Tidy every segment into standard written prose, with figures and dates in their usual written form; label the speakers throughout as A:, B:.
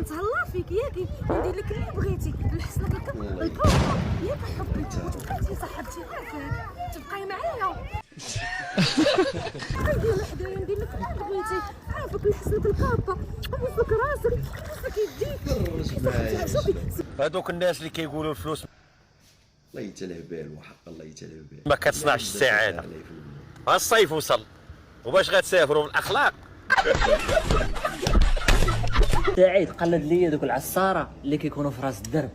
A: غنتهلا فيك ياك ندير لك اللي بغيتي نحسنك الكابا ياك حبي بقيتي صاحبتي عافاك تبقاي معايا ندير حدايا ندير لك اللي بغيتي عافاك نحسنك الكابا نحسنك راسك نحسنك يديك
B: هذوك الناس اللي كيقولوا الفلوس
C: الله يتلهبال وحق الله يتلهبال
B: ما كتصنعش السعاده. الصيف وصل وباش غتسافروا بالاخلاق.
D: سعيد قلد لي دوك العصاره اللي كيكونوا في راس الدرب.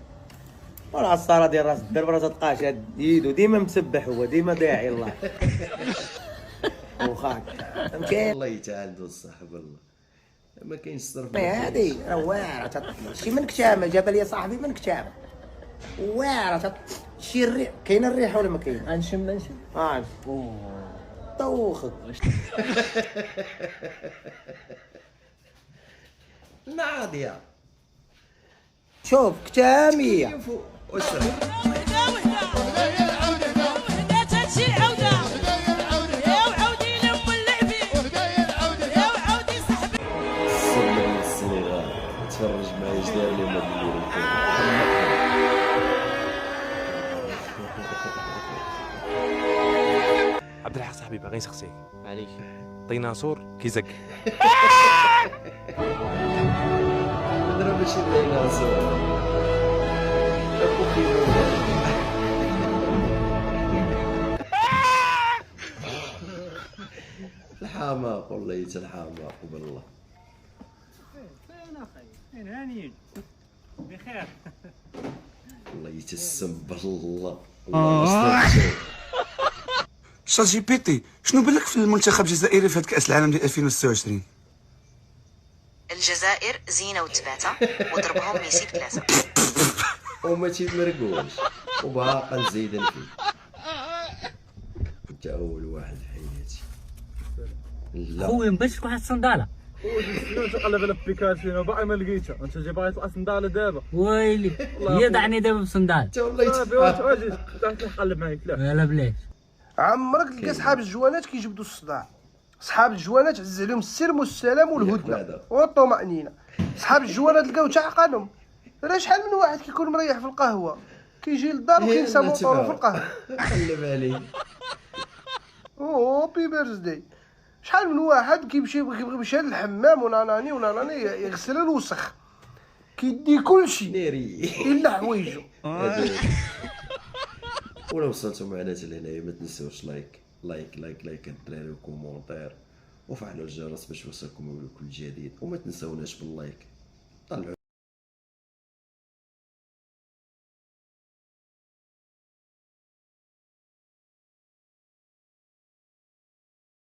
E: والعصاره ديال راس الدرب راه تلقاه شاد يدو ديما مسبح، هو ديما داعي الله وخاك فهمتي.
C: الله يتعالدو الصاحب الله ما كاينش الصرف.
E: هادي راه واعره شي من كتامه جاب لي صاحبي من كتامه واعره شي الريح. كاين الريحه ولا ما كاين؟
D: نشم
E: طوخك
C: ناضيه
E: شوف كتاميه
C: تفرج معايا اش داير اليوم هاد الليل.
F: عبد الحق صاحبي باغي نسقسيك.
D: معليش
F: ديناصور كيزق.
C: هضره ماشي ديناصور الحماق والله يتا الحماق بالله.
G: فين اخي؟ فين هانيين؟ بخير.
C: والله يتسم بالله الله يستر.
H: شات جي بي تي شنو بالك في المنتخب الجزائري في هاد كأس العالم ديال 2026؟
I: الجزائر زينة وتباتة وضربهم ميسي بثلاثة
C: وما تيمرقوش وباقا زايدين فيه. انت اول واحد في حياتي. لا
D: خويا مبانش واحد الصنداله.
G: تقلب الابليكاسيون باقي ما لقيتها. انت جاي باغي تلقى صنداله دابا.
D: ويلي هي دعني دابا بصندال.
C: انت والله
G: واجي تقلب معايا.
D: لا بلاش.
J: عمرك تلقى صحاب الجوانات كيجبدوا الصداع. صحاب الجوانات عز عليهم السلم والسلام والهدنه والطمأنينه. صحاب الجوانات تلقاو تعقلهم. راه شحال من واحد كيكون مريح في القهوه كيجي للدار وكينسى موطورو في القهوه.
C: قلب عليه.
J: بي بيرثداي. شحال من واحد كيبغي يمشي للحمام وناناني يغسل الوسخ كيدي كلشي
C: ناري
J: الا حوايجو.
C: ولا وصلتوا معنا لهنايا ما تنساوش لايك الدراري وكومونتير وفعلوا الجرس باش يوصلكم كل جديد وما تنساوناش باللايك. طلعوا